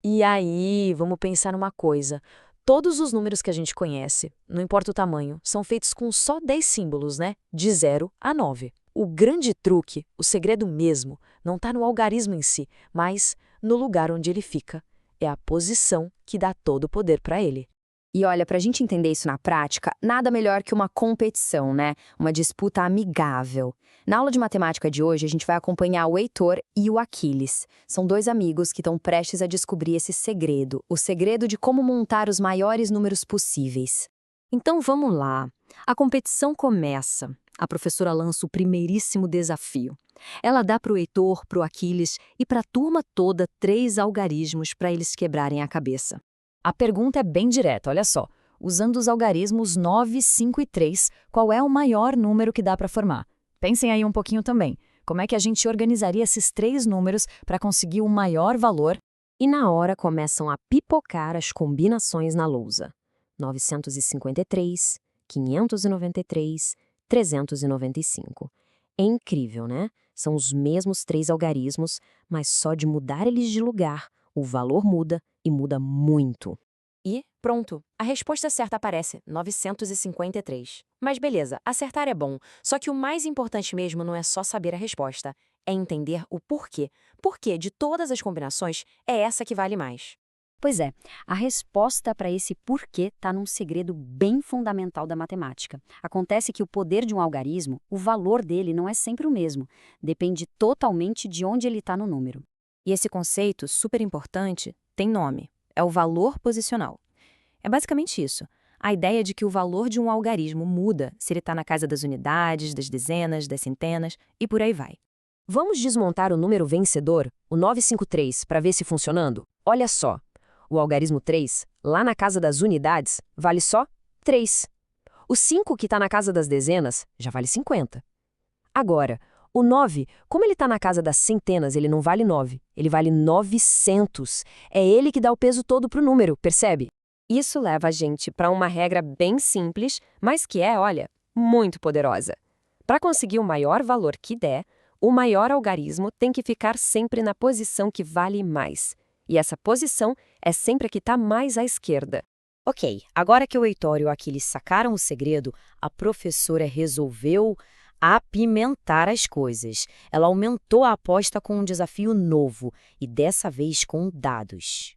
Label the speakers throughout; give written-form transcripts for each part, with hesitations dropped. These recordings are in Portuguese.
Speaker 1: E aí, vamos pensar numa coisa. Todos os números que a gente conhece, não importa o tamanho, são feitos com só 10 símbolos, né? De 0 a 9. O grande truque, o segredo mesmo, não está no algarismo em si, mas no lugar onde ele fica. É a posição que dá todo o poder para ele.
Speaker 2: E olha, para a gente entender isso na prática, nada melhor que uma competição, né? Uma disputa amigável. Na aula de matemática de hoje, a gente vai acompanhar o Heitor e o Aquiles. São dois amigos que estão prestes a descobrir esse segredo, o segredo de como montar os maiores números possíveis. Então vamos lá. A competição começa. A professora lança o primeiríssimo desafio. Ela dá para o Heitor, para o Aquiles e para a turma toda 3 algarismos para eles quebrarem a cabeça. A pergunta é bem direta, olha só. Usando os algarismos 9, 5 e 3, qual é o maior número que dá para formar? Pensem aí um pouquinho também. Como é que a gente organizaria esses 3 números para conseguir o maior valor? E na hora começam a pipocar as combinações na lousa. 953, 593, 395. É incrível, né? São os mesmos 3 algarismos, mas só de mudar eles de lugar, o valor muda e muda muito.
Speaker 3: E pronto, a resposta certa aparece, 953. Mas beleza, acertar é bom, só que o mais importante mesmo não é só saber a resposta, é entender o porquê. Porque de todas as combinações, é essa que vale mais.
Speaker 2: Pois é, a resposta para esse porquê está num segredo bem fundamental da matemática. Acontece que o poder de um algarismo, o valor dele não é sempre o mesmo, depende totalmente de onde ele está no número.
Speaker 3: E esse conceito, super importante, tem nome. É o valor posicional. É basicamente isso. A ideia de que o valor de um algarismo muda se ele está na casa das unidades, das dezenas, das centenas e por aí vai.
Speaker 1: Vamos desmontar o número vencedor, o 953, para ver se funcionando? Olha só. O algarismo 3, lá na casa das unidades, vale só 3. O 5, que está na casa das dezenas, já vale 50. Agora, o 9, como ele está na casa das centenas, ele não vale 9, ele vale 900. É ele que dá o peso todo para o número, percebe?
Speaker 3: Isso leva a gente para uma regra bem simples, mas que é, olha, muito poderosa. Para conseguir o maior valor que der, o maior algarismo tem que ficar sempre na posição que vale mais. E essa posição é sempre a que está mais à esquerda. Ok, agora que o Heitor e o Aquiles sacaram o segredo, a professora resolveu apimentar as coisas. Ela aumentou a aposta com um desafio novo, e dessa vez com dados.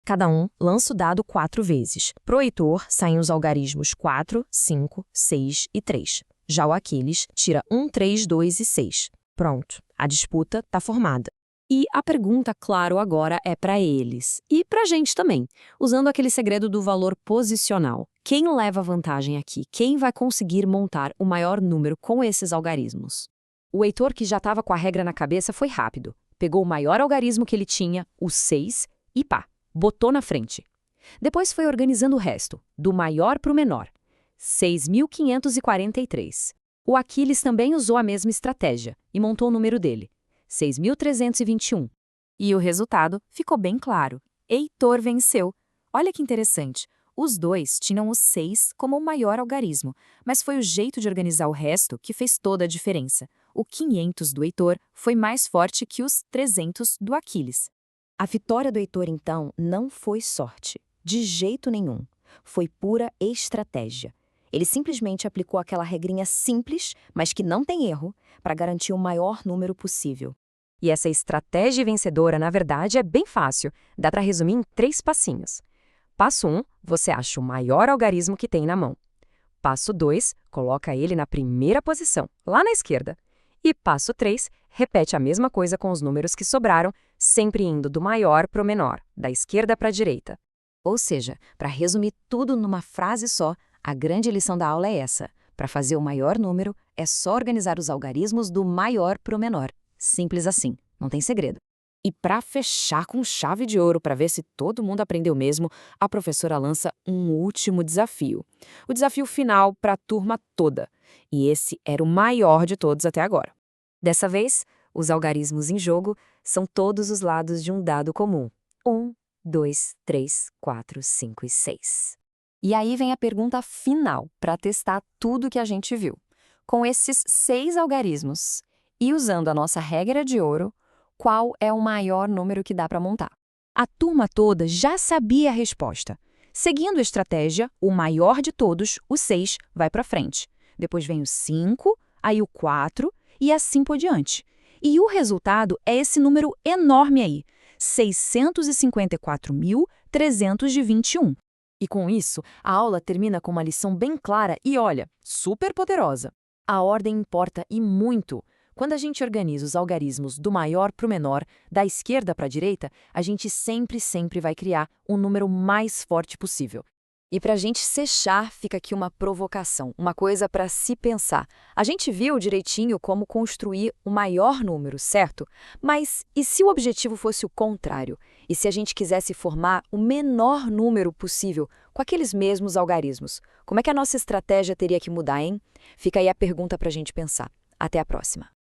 Speaker 3: Cada um lança o dado 4 vezes. Pro Heitor, saem os algarismos 4, 5, 6 e 3. Já o Aquiles tira 1, 3, 2 e 6. Pronto, a disputa está formada. E a pergunta, claro, agora é para eles. E para a gente também, usando aquele segredo do valor posicional. Quem leva vantagem aqui? Quem vai conseguir montar o maior número com esses algarismos? O Heitor, que já estava com a regra na cabeça, foi rápido. Pegou o maior algarismo que ele tinha, o 6, e pá, botou na frente. Depois foi organizando o resto, do maior para o menor. 6.543. O Aquiles também usou a mesma estratégia e montou o número dele. 6.321. E o resultado ficou bem claro. Heitor venceu. Olha que interessante. Os dois tinham o 6 como o maior algarismo, mas foi o jeito de organizar o resto que fez toda a diferença. O 500 do Heitor foi mais forte que os 300 do Aquiles. A vitória do Heitor, então, não foi sorte. De jeito nenhum. Foi pura estratégia. Ele simplesmente aplicou aquela regrinha simples, mas que não tem erro, para garantir o maior número possível. E essa estratégia vencedora, na verdade, é bem fácil. Dá para resumir em 3 passinhos. Passo 1, você acha o maior algarismo que tem na mão. Passo 2, coloca ele na primeira posição, lá na esquerda. E passo 3, repete a mesma coisa com os números que sobraram, sempre indo do maior para o menor, da esquerda para a direita. Ou seja, para resumir tudo numa frase só, a grande lição da aula é essa. Para fazer o maior número, é só organizar os algarismos do maior para o menor. Simples assim, não tem segredo. E para fechar com chave de ouro, para ver se todo mundo aprendeu mesmo, a professora lança um último desafio. O desafio final para a turma toda. E esse era o maior de todos até agora. Dessa vez, os algarismos em jogo são todos os lados de um dado comum. 1, 2, 3, 4, 5 e 6. E aí vem a pergunta final, para testar tudo que a gente viu. Com esses 6 algarismos e usando a nossa regra de ouro, qual é o maior número que dá para montar? A turma toda já sabia a resposta. Seguindo a estratégia, o maior de todos, o 6, vai para frente. Depois vem o 5, aí o 4 e assim por diante. E o resultado é esse número enorme aí, 654.321. E com isso, a aula termina com uma lição bem clara e, olha, super poderosa. A ordem importa e muito. Quando a gente organiza os algarismos do maior para o menor, da esquerda para a direita, a gente sempre vai criar um número mais forte possível. E para a gente fechar, fica aqui uma provocação, uma coisa para se pensar. A gente viu direitinho como construir o maior número, certo? Mas e se o objetivo fosse o contrário? E se a gente quisesse formar o menor número possível com aqueles mesmos algarismos? Como é que a nossa estratégia teria que mudar, hein? Fica aí a pergunta para a gente pensar. Até a próxima.